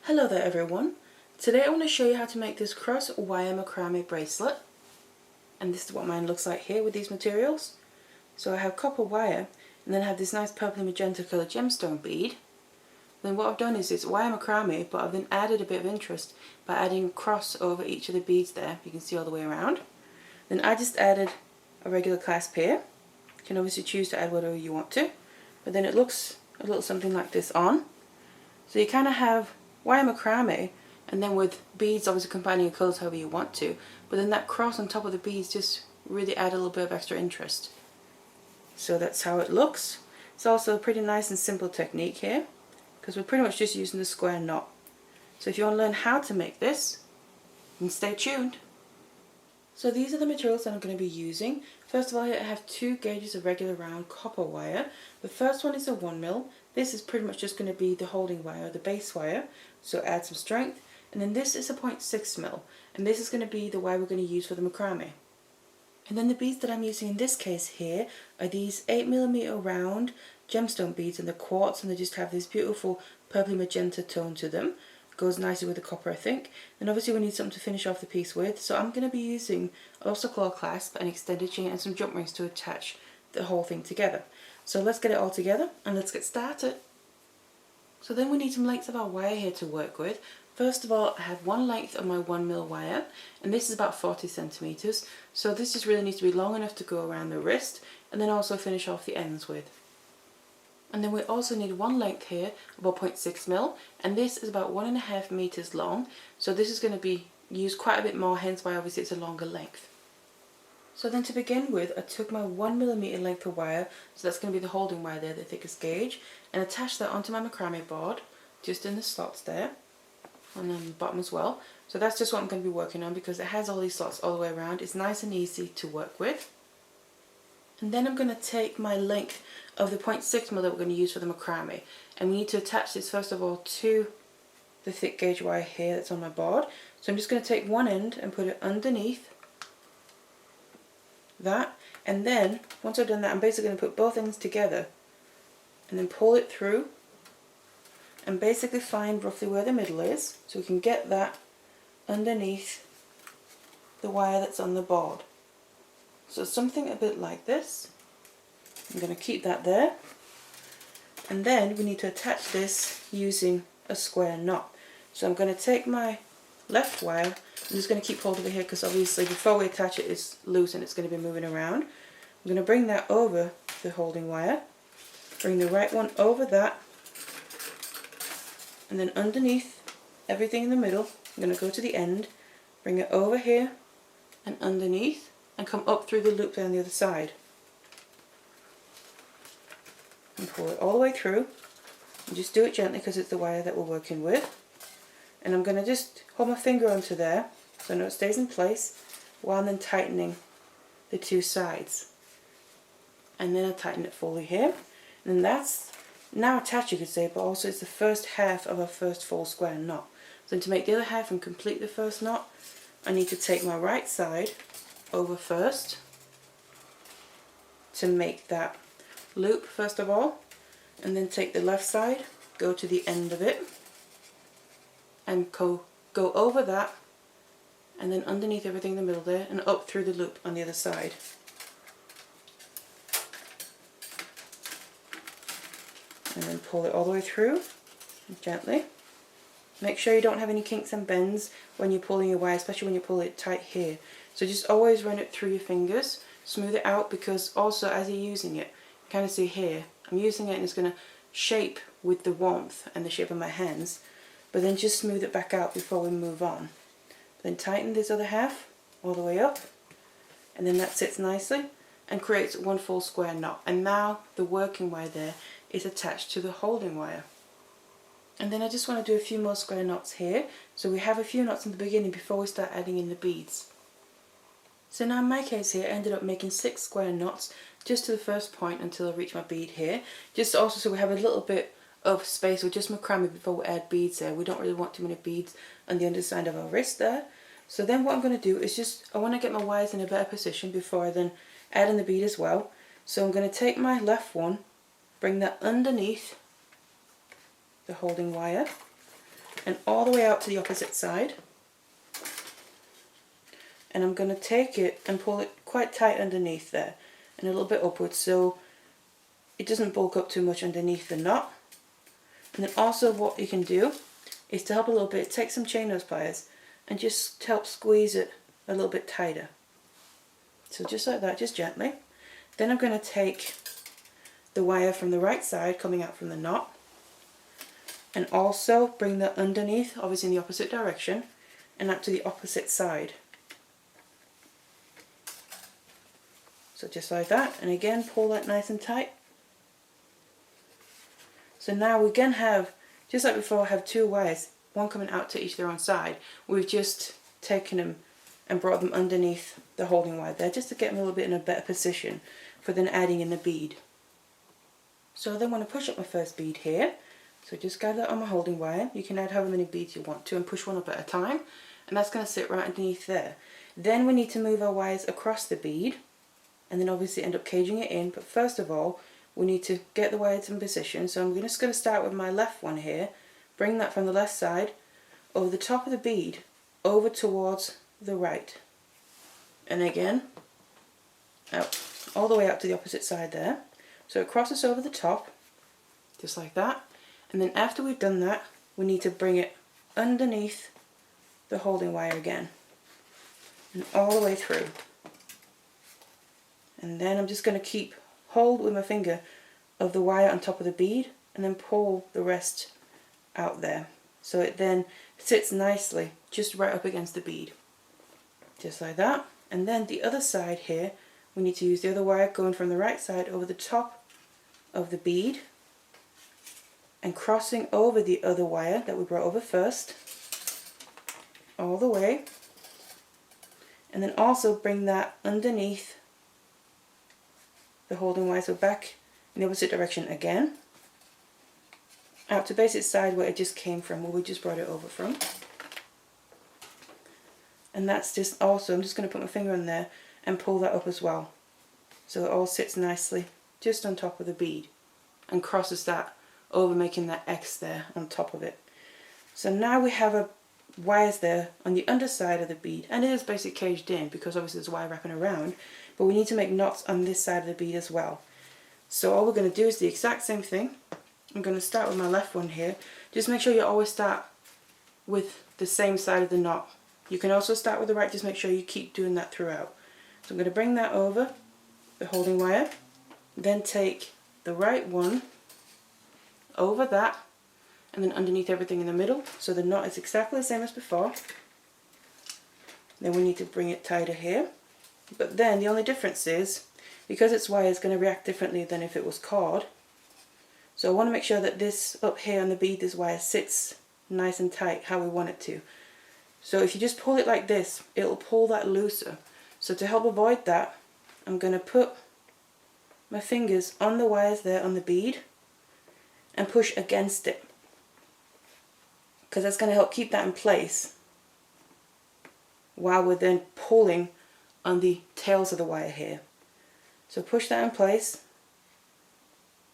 Hello there everyone. Today I want to show you how to make this cross wire macrame bracelet, and this is what mine looks like here with these materials. So I have copper wire and then I have this nice purple magenta colour gemstone bead. Then what I've done is it's wire macrame, but I've then added a bit of interest by adding a cross over each of the beads there. You can see all the way around. Then I just added a regular clasp here. You can obviously choose to add whatever you want to, but then it looks a little something like this on. So you kind of have wire macrame and then with beads obviously combining your colours however you want to, but then that cross on top of the beads just really add a little bit of extra interest. So that's how it looks. It's also a pretty nice and simple technique here because we're pretty much just using the square knot. So if you want to learn how to make this, then stay tuned. So these are the materials that I'm going to be using. First of all, here I have 2 gauges of regular round copper wire. The first one is a 1mm. This is pretty much just going to be the holding wire, the base wire, so add some strength. And then this is a 0.6mm, and this is going to be the wire we're going to use for the macrame. And then the beads that I'm using in this case here are these 8mm round gemstone beads, and they're quartz, and they just have this beautiful purpley magenta tone to them. Goes nicely with the copper, I think. And obviously we need something to finish off the piece with, so I'm going to be using also claw clasp, an extended chain and some jump rings to attach the whole thing together. So let's get it all together and let's get started. So then we need some lengths of our wire here to work with. First of all, I have one length of my 1mm wire, and this is about 40 centimeters. So this just really needs to be long enough to go around the wrist and then also finish off the ends with. And then we also need one length here, about 0.6mm, and this is about 1.5 meters long. So this is going to be used quite a bit more, hence why obviously it's a longer length. So then to begin with, I took my 1mm length of wire, so that's going to be the holding wire there, the thickest gauge, and attached that onto my macrame board, just in the slots there, and then the bottom as well. So that's just what I'm going to be working on because it has all these slots all the way around. It's nice and easy to work with. And then I'm going to take my length of the 0.6mm that we're going to use for the macrame, and we need to attach this first of all to the thick gauge wire here that's on my board. So I'm just going to take one end and put it underneath that, and then once I've done that I'm basically going to put both ends together and then pull it through and basically find roughly where the middle is so we can get that underneath the wire that's on the board. So something a bit like this. I'm going to keep that there, and then we need to attach this using a square knot. So I'm going to take my left wire, I'm just going to keep hold of it here because obviously before we attach it it's loose and it's going to be moving around. I'm going to bring that over the holding wire, bring the right one over that, and then underneath everything in the middle I'm going to go to the end, bring it over here and underneath, and come up through the loop down the other side. And pull it all the way through, and just do it gently because it's the wire that we're working with. And I'm going to just hold my finger onto there so I know it stays in place while I'm then tightening the two sides. And then I tighten it fully here. And that's now attached, you could say, but also it's the first half of our first full square knot. So to make the other half and complete the first knot, I need to take my right side over first to make that loop first of all, and then take the left side, go to the end of it, and go over that, and then underneath everything in the middle there, and up through the loop on the other side. And then pull it all the way through, gently. Make sure you don't have any kinks and bends when you're pulling your wire, especially when you pull it tight here. So just always run it through your fingers, smooth it out, because also as you're using it, you kind of see here, I'm using it and it's going to shape with the warmth and the shape of my hands, but then just smooth it back out before we move on. Then tighten this other half all the way up, and then that sits nicely and creates one full square knot. And now the working wire there is attached to the holding wire. And then I just want to do a few more square knots here, so we have a few knots in the beginning before we start adding in the beads. So now in my case here I ended up making 6 square knots just to the first point until I reach my bead here, just also so we have a little bit of space with just macrame before we add beads there. We don't really want too many beads on the underside of our wrist there. So then what I'm going to do is I want to get my wires in a better position before I then add in the bead as well. So I'm going to take my left one, bring that underneath the holding wire, and all the way out to the opposite side. And I'm going to take it and pull it quite tight underneath there and a little bit upwards so it doesn't bulk up too much underneath the knot. And then also what you can do is, to help a little bit, take some chain nose pliers and just help squeeze it a little bit tighter. So just like that, just gently. Then I'm going to take the wire from the right side coming out from the knot and also bring that underneath, obviously in the opposite direction, and out to the opposite side. So just like that, and again pull that nice and tight. So now we again have, just like before, have two wires, one coming out to each their own side. We've just taken them and brought them underneath the holding wire there, just to get them a little bit in a better position for then adding in the bead. So I then want to push up my first bead here. So just gather that on my holding wire. You can add however many beads you want to and push one up at a time. And that's going to sit right underneath there. Then we need to move our wires across the bead and then obviously end up caging it in. But first of all, we need to get the wires in position. So I'm just going to start with my left one here. Bring that from the left side over the top of the bead over towards the right. And again, out, all the way out to the opposite side there. So it crosses over the top, just like that. And then after we've done that, we need to bring it underneath the holding wire again. And all the way through. And then I'm just going to keep hold with my finger of the wire on top of the bead and then pull the rest out there. So it then sits nicely just right up against the bead. Just like that. And then the other side here, we need to use the other wire going from the right side over the top of the bead and crossing over the other wire that we brought over first, all the way, and then also bring that underneath the holding wire, so back in the opposite direction again, out to base its side where it just came from, where we just brought it over from. And that's just also, I'm just going to put my finger on there and pull that up as well, so it all sits nicely just on top of the bead and crosses that over, making that X there on top of it. So now we have a wires there on the underside of the bead, and it is basically caged in because obviously there's wire wrapping around, but we need to make knots on this side of the bead as well. So all we're going to do is the exact same thing. I'm going to start with my left one here. Just make sure you always start with the same side of the knot. You can also start with the right, just make sure you keep doing that throughout. So I'm going to bring that over the holding wire, then take the right one over that, and then underneath everything in the middle, so the knot is exactly the same as before. Then we need to bring it tighter here, but then the only difference is, because it's wire, it's going to react differently than if it was cord. So I want to make sure that this up here on the bead, this wire, sits nice and tight how we want it to. So if you just pull it like this, it'll pull that looser. So to help avoid that, I'm going to put my fingers on the wires there on the bead and push against it, because that's going to help keep that in place while we're then pulling on the tails of the wire here. So push that in place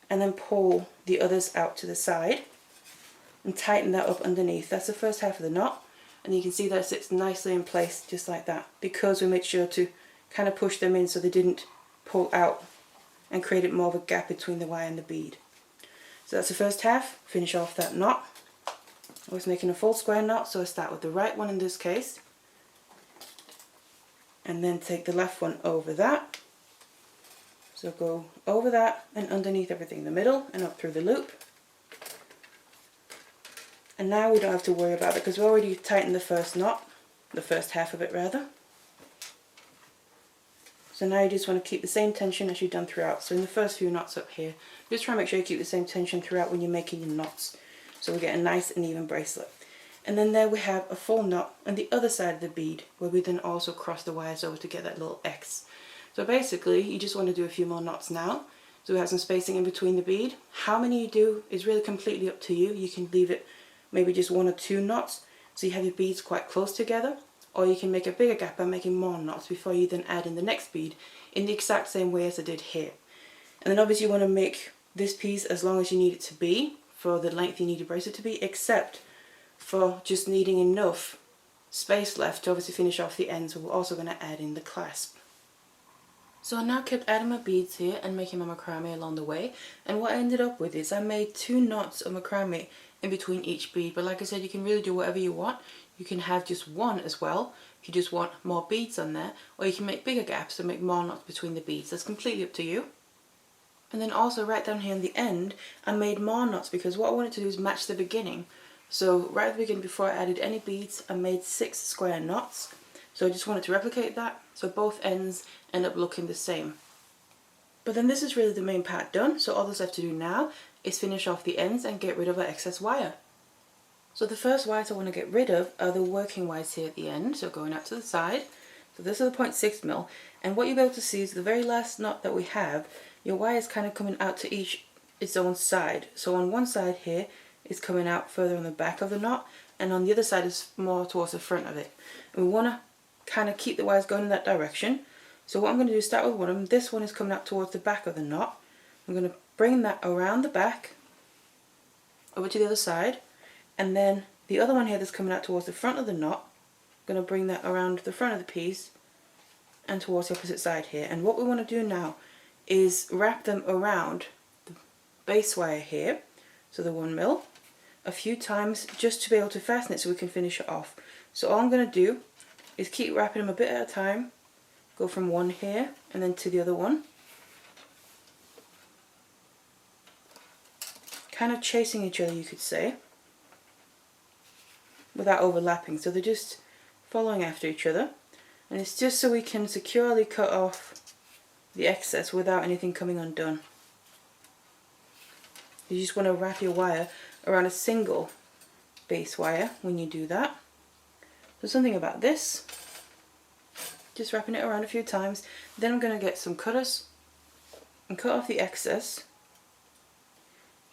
and then pull the others out to the side and tighten that up underneath. That's the first half of the knot, and you can see that it sits nicely in place just like that, because we made sure to kind of push them in so they didn't pull out and created more of a gap between the wire and the bead. So that's the first half. Finish off that knot. I was making a full square knot, so I start with the right one in this case, and then take the left one over that. So go over that and underneath everything in the middle and up through the loop. And now we don't have to worry about it because we already tightened the first knot, the first half of it rather. So now you just want to keep the same tension as you've done throughout. So in the first few knots up here, just try and make sure you keep the same tension throughout when you're making your knots, so we get a nice and even bracelet. And then there we have a full knot on the other side of the bead, where we then also cross the wires over to get that little X. So basically you just want to do a few more knots now, so we have some spacing in between the bead. How many you do is really completely up to you. You can leave it maybe just 1 or 2 knots so you have your beads quite close together, or you can make a bigger gap by making more knots before you then add in the next bead in the exact same way as I did here. And then obviously you want to make this piece as long as you need it to be for the length you need your bracelet to be, except for just needing enough space left to obviously finish off the ends. We're also going to add in the clasp. So I now kept adding my beads here and making my macrame along the way, and what I ended up with is I made 2 knots of macrame in between each bead. But like I said, you can really do whatever you want. You can have just one as well if you just want more beads on there, or you can make bigger gaps and make more knots between the beads. That's completely up to you. And then also right down here in the end I made more knots because what I wanted to do is match the beginning. So right at the beginning, before I added any beads, I made 6 square knots. So I just wanted to replicate that, so both ends end up looking the same. But then this is really the main part done, so all that's left to do now is finish off the ends and get rid of our excess wire. So the first wires I want to get rid of are the working wires here at the end, so going out to the side. So this is the 0.6mm, and what you'll be able to see is the very last knot that we have, your wire is kind of coming out to its own side. So on one side here is coming out further on the back of the knot, and on the other side is more towards the front of it. And we want to kind of keep the wires going in that direction. So what I'm going to do is start with one of them. This one is coming out towards the back of the knot. I'm going to bring that around the back over to the other side, and then the other one here that's coming out towards the front of the knot, I'm going to bring that around the front of the piece and towards the opposite side here. And what we want to do now is wrap them around the base wire here, so the 1mm, a few times just to be able to fasten it so we can finish it off. So all I'm going to do is keep wrapping them a bit at a time, go from one here and then to the other one, kind of chasing each other, you could say, without overlapping. So they're just following after each other, and it's just so we can securely cut off the excess without anything coming undone. You just want to wrap your wire around a single base wire when you do that. So something about this, just wrapping it around a few times. Then I'm going to get some cutters and cut off the excess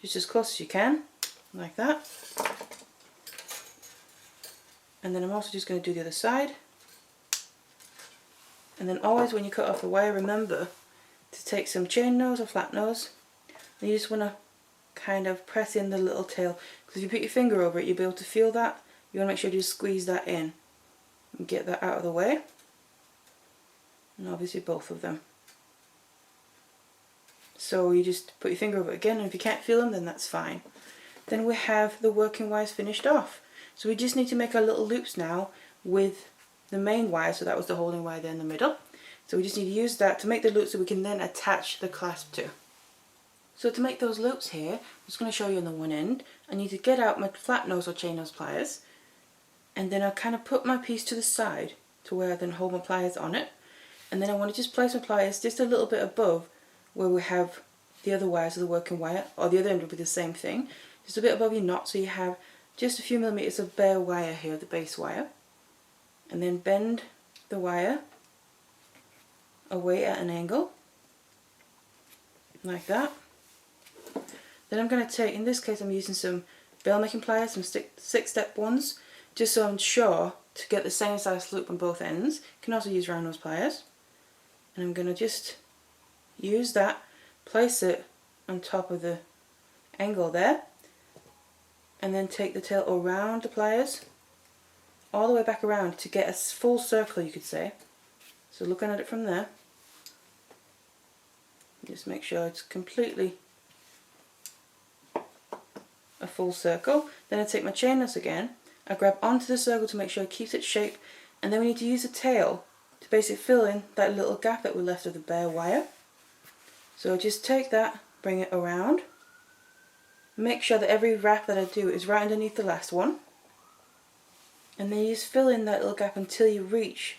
just as close as you can, like that. And then I'm also just going to do the other side. And then always when you cut off the wire, remember to take some chain nose or flat nose, and you just want to kind of press in the little tail, because if you put your finger over it you'll be able to feel that. You want to make sure you just squeeze that in and get that out of the way, and obviously both of them. So you just put your finger over it again, and if you can't feel them then that's fine. Then we have the working wires finished off. So we just need to make our little loops now with the main wire, so that was the holding wire there in the middle. So we just need to use that to make the loops so we can then attach the clasp to. So to make those loops here, I'm just going to show you on the one end. I need to get out my flat nose or chain nose pliers, and then I'll kind of put my piece to the side to where I then hold my pliers on it, and then I want to just place my pliers just a little bit above where we have the other wires of the working wire, or the other end will be the same thing, just a bit above your knot, so you have just a few millimeters of bare wire here, the base wire, and then bend the wire away at an angle like that. Then I'm going to take, in this case I'm using some bail making pliers, some 6-step ones, just so I'm sure to get the same size loop on both ends. You can also use round nose pliers, and I'm going to just use that, place it on top of the angle there, and then take the tail around the pliers all the way back around to get a full circle, you could say. So looking at it from there, just make sure it's completely a full circle. Then I take my chain nose again, I grab onto the circle to make sure it keeps its shape, and then we need to use the tail to basically fill in that little gap that we left of the bare wire. So just take that, bring it around, make sure that every wrap that I do is right underneath the last one, and then you just fill in that little gap until you reach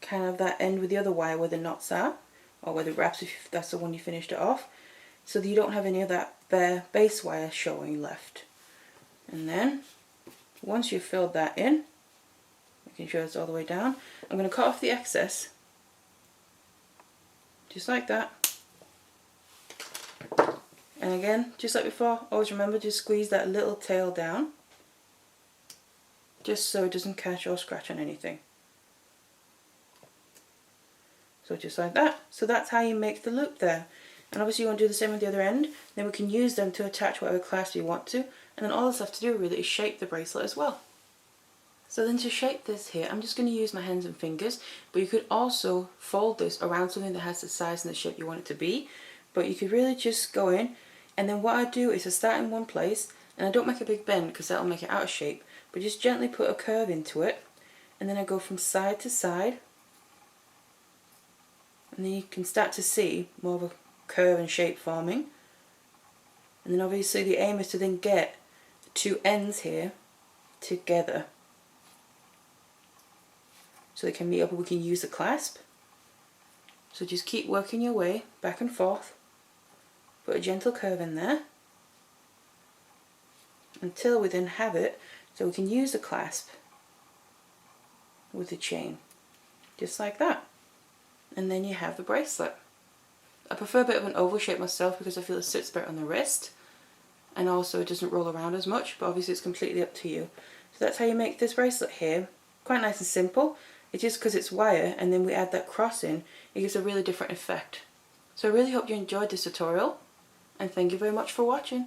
kind of that end with the other wire where the knots are, or where the wraps, if that's the one you finished it off, so that you don't have any of that bare base wire showing left. And then once you've filled that in, making sure it's all the way down, I'm going to cut off the excess just like that. And again, just like before, always remember to squeeze that little tail down, just so it doesn't catch or scratch on anything. So just like that. So that's how you make the loop there. And obviously you want to do the same with the other end. Then we can use them to attach whatever clasp you want to. and then all that's left to do really is shape the bracelet as well. So then to shape this here, I'm just going to use my hands and fingers, but you could also fold this around something that has the size and the shape you want it to be. But you could really just go in, and then what I do is I start in one place, and I don't make a big bend because that'll make it out of shape, but just gently put a curve into it, and then I go from side to side, and then you can start to see more of a curve and shape forming. And then obviously the aim is to then get the two ends here together, so they can meet up and we can use the clasp. So just keep working your way back and forth, put a gentle curve in there until we then have it so we can use the clasp with the chain, just like that. And then you have the bracelet. I prefer a bit of an oval shape myself because I feel it sits better on the wrist, and also it doesn't roll around as much, but obviously it's completely up to you. So that's how you make this bracelet here. Quite nice and simple. It's just because it's wire and then we add that cross in, it gives a really different effect. So I really hope you enjoyed this tutorial, and thank you very much for watching.